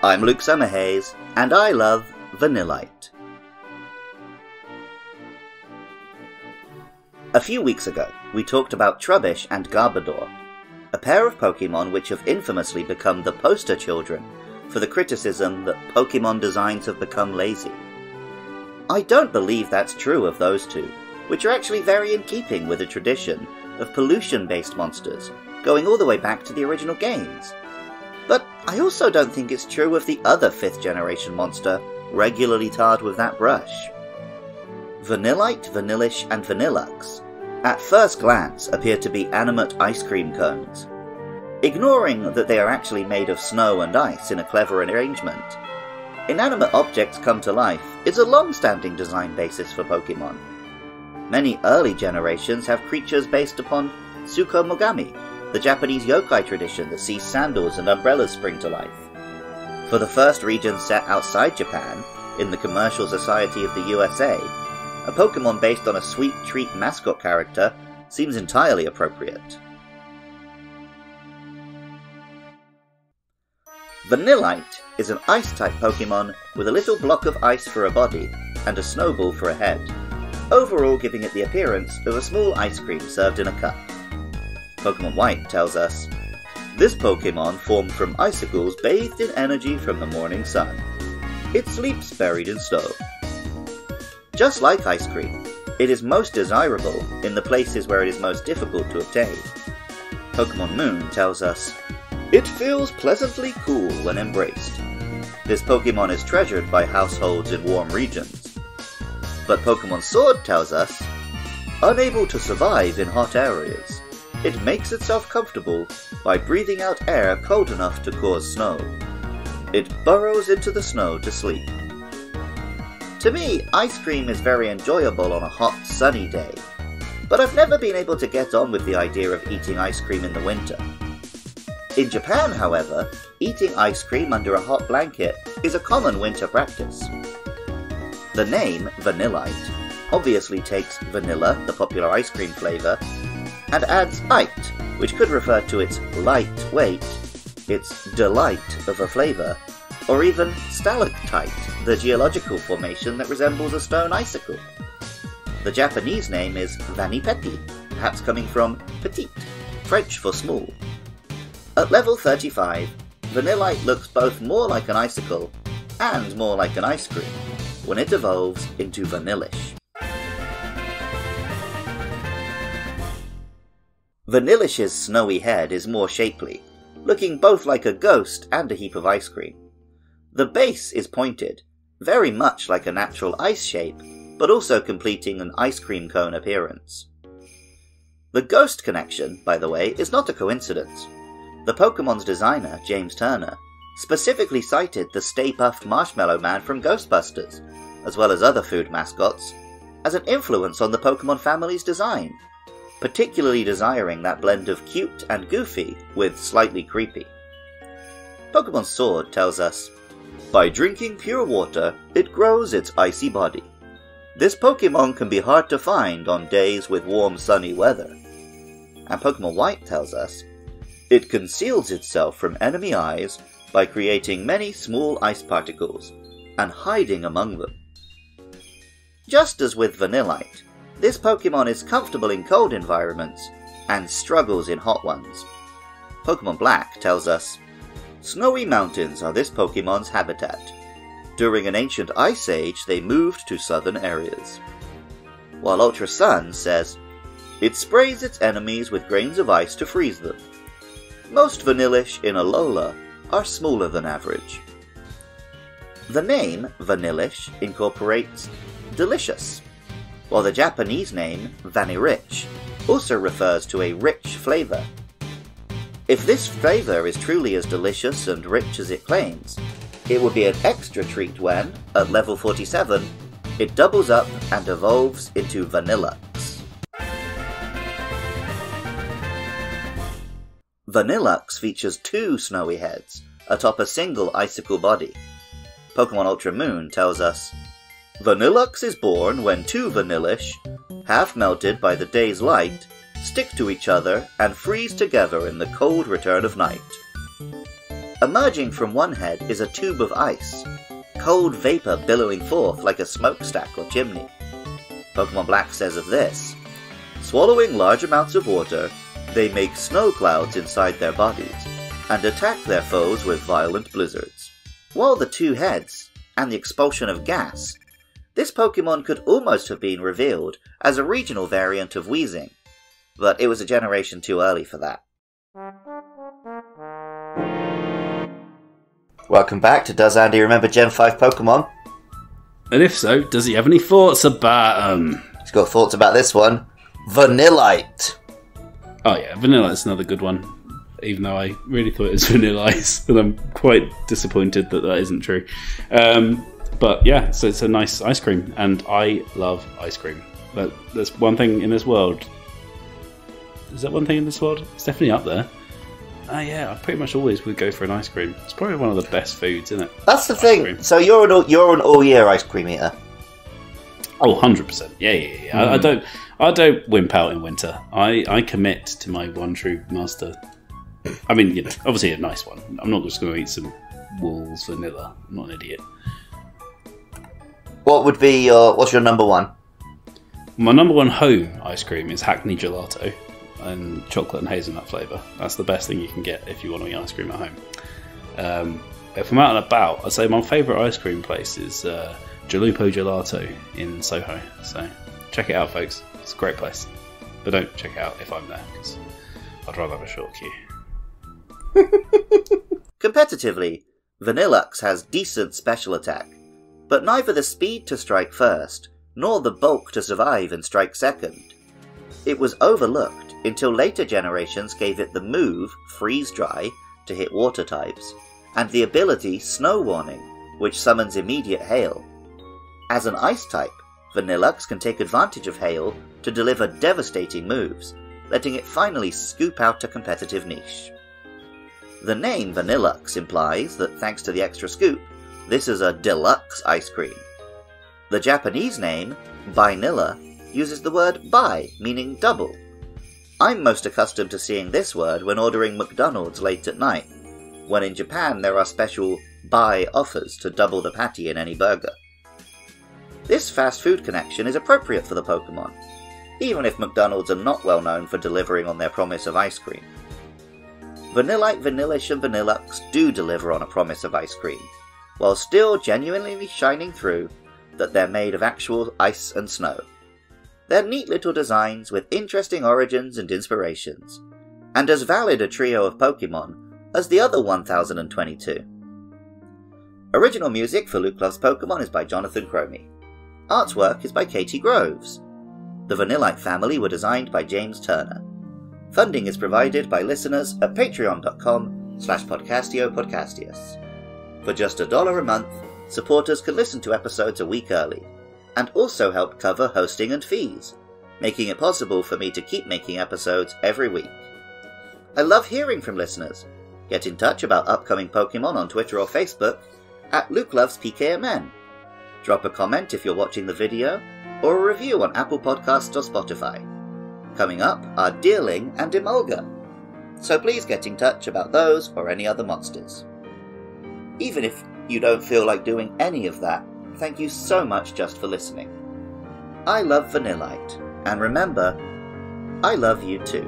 I'm Luke Summerhays, and I love Vanillite. A few weeks ago, we talked about Trubbish and Garbodor, a pair of Pokémon which have infamously become the poster children for the criticism that Pokémon designs have become lazy. I don't believe that's true of those two, which are actually very in keeping with the tradition of pollution-based monsters, going all the way back to the original games. But I also don't think it's true of the other 5th generation monster regularly tarred with that brush. Vanillite, Vanillish and Vanilluxe at first glance appear to be animate ice cream cones. Ignoring that they are actually made of snow and ice in a clever arrangement, inanimate objects come to life is a long-standing design basis for Pokémon. Many early generations have creatures based upon Tsukomogami, the Japanese yokai tradition that sees sandals and umbrellas spring to life. For the first region set outside Japan, in the Commercial Society of the USA, a Pokémon based on a sweet treat mascot character seems entirely appropriate. Vanillite is an ice-type Pokémon with a little block of ice for a body and a snowball for a head, overall giving it the appearance of a small ice cream served in a cup. Pokémon White tells us, this Pokémon formed from icicles bathed in energy from the morning sun. It sleeps buried in snow. Just like ice cream, it is most desirable in the places where it is most difficult to obtain. Pokémon Moon tells us, it feels pleasantly cool when embraced. This Pokémon is treasured by households in warm regions. But Pokémon Sword tells us, unable to survive in hot areas, it makes itself comfortable by breathing out air cold enough to cause snow. It burrows into the snow to sleep. To me, ice cream is very enjoyable on a hot, sunny day, but I've never been able to get on with the idea of eating ice cream in the winter. In Japan, however, eating ice cream under a hot blanket is a common winter practice. The name, Vanillite, obviously takes vanilla, the popular ice cream flavour, and adds ite, which could refer to its light weight, its delight of a flavour, or even stalactite, the geological formation that resembles a stone icicle. The Japanese name is Vanipeti, perhaps coming from petite, French for small. At level 35, Vanillite looks both more like an icicle and more like an ice cream when it evolves into Vanillish. Vanillish's snowy head is more shapely, looking both like a ghost and a heap of ice cream. The base is pointed, very much like a natural ice shape, but also completing an ice cream cone appearance. The ghost connection, by the way, is not a coincidence. The Pokémon's designer, James Turner, specifically cited the Stay Puft Marshmallow Man from Ghostbusters, as well as other food mascots, as an influence on the Pokémon family's design, particularly desiring that blend of cute and goofy with slightly creepy. Pokémon Sword tells us, by drinking pure water, it grows its icy body. This Pokémon can be hard to find on days with warm sunny weather. And Pokémon White tells us, it conceals itself from enemy eyes by creating many small ice particles and hiding among them. Just as with Vanillite, this Pokémon is comfortable in cold environments and struggles in hot ones. Pokémon Black tells us, snowy mountains are this Pokémon's habitat. During an ancient ice age, they moved to southern areas. While Ultra Sun says, it sprays its enemies with grains of ice to freeze them. Most Vanillish in Alola are smaller than average. The name Vanillish incorporates delicious, while the Japanese name Vanirich also refers to a rich flavour. If this flavour is truly as delicious and rich as it claims, it would be an extra treat when, at level 47, it doubles up and evolves into Vanilluxe. Vanilluxe features 2 snowy heads atop a single icicle body. Pokémon Ultra Moon tells us, Vanilluxe is born when 2 Vanillish, half melted by the day's light, stick to each other and freeze together in the cold return of night. Emerging from one head is a tube of ice, cold vapour billowing forth like a smokestack or chimney. Pokemon Black says of this, swallowing large amounts of water, they make snow clouds inside their bodies, and attack their foes with violent blizzards. While the two heads, and the expulsion of gas, this Pokemon could almost have been revealed as a regional variant of Weezing, but it was a generation too early for that. Welcome back to Does Andy Remember Gen 5 Pokemon? And if so, does he have any thoughts about them? He's got thoughts about this one. Vanillite. Oh yeah, Vanillite's another good one. Even though I really thought it was Vanilla Ice, and I'm quite disappointed that isn't true. But yeah, so it's a nice ice cream, and I love ice cream. But there's one thing in this world. Is that one thing in this world? It's definitely up there. Yeah, I pretty much always would go for an ice cream. It's probably one of the best foods, isn't it? That's the thing. Cream. So you're an all-year ice cream eater. Oh, 100%. Yeah. I don't wimp out in winter. I commit to my one true master. I mean, obviously a nice one. I'm not just going to eat some Wool's vanilla. I'm not an idiot. What's your number one? My number one home ice cream is Hackney Gelato and chocolate and hazelnut flavour. That's the best thing you can get if you want to eat ice cream at home. If I'm out and about, I'd say my favourite ice cream place is Gelato Gelato in Soho. So check it out, folks. It's a great place. But don't check it out if I'm there, because I'd rather have a short queue. Competitively, Vanilluxe has decent special attack, but neither the speed to strike first, nor the bulk to survive and strike second. It was overlooked until later generations gave it the move Freeze Dry to hit water types, and the ability Snow Warning, which summons immediate hail. As an ice type, Vanilluxe can take advantage of hail to deliver devastating moves, letting it finally scoop out a competitive niche. The name Vanilluxe implies that thanks to the extra scoop, this is a deluxe ice cream. The Japanese name, Binilla, uses the word bi, meaning double. I'm most accustomed to seeing this word when ordering McDonald's late at night, when in Japan there are special bi offers to double the patty in any burger. This fast food connection is appropriate for the Pokemon, even if McDonald's are not well known for delivering on their promise of ice cream. Vanillite, Vanillish and Vanilluxe do deliver on a promise of ice cream, while still genuinely shining through that they're made of actual ice and snow. They're neat little designs with interesting origins and inspirations, and as valid a trio of Pokemon as the other 1022. Original music for Luke Loves Pokemon is by Jonathan Cromie. Artwork is by Katie Groves. The Vanillite family were designed by James Turner. Funding is provided by listeners at patreon.com/podcastiopodcastius. For just $1 a month, supporters can listen to episodes a week early, and also help cover hosting and fees, making it possible for me to keep making episodes every week. I love hearing from listeners. Get in touch about upcoming Pokemon on Twitter or Facebook at LukeLovesPKMN. Drop a comment if you're watching the video, or a review on Apple Podcasts or Spotify. Coming up are Deerling and Emolga, so please get in touch about those or any other monsters. Even if you don't feel like doing any of that, thank you so much just for listening. I love Vanillite, and remember, I love you too.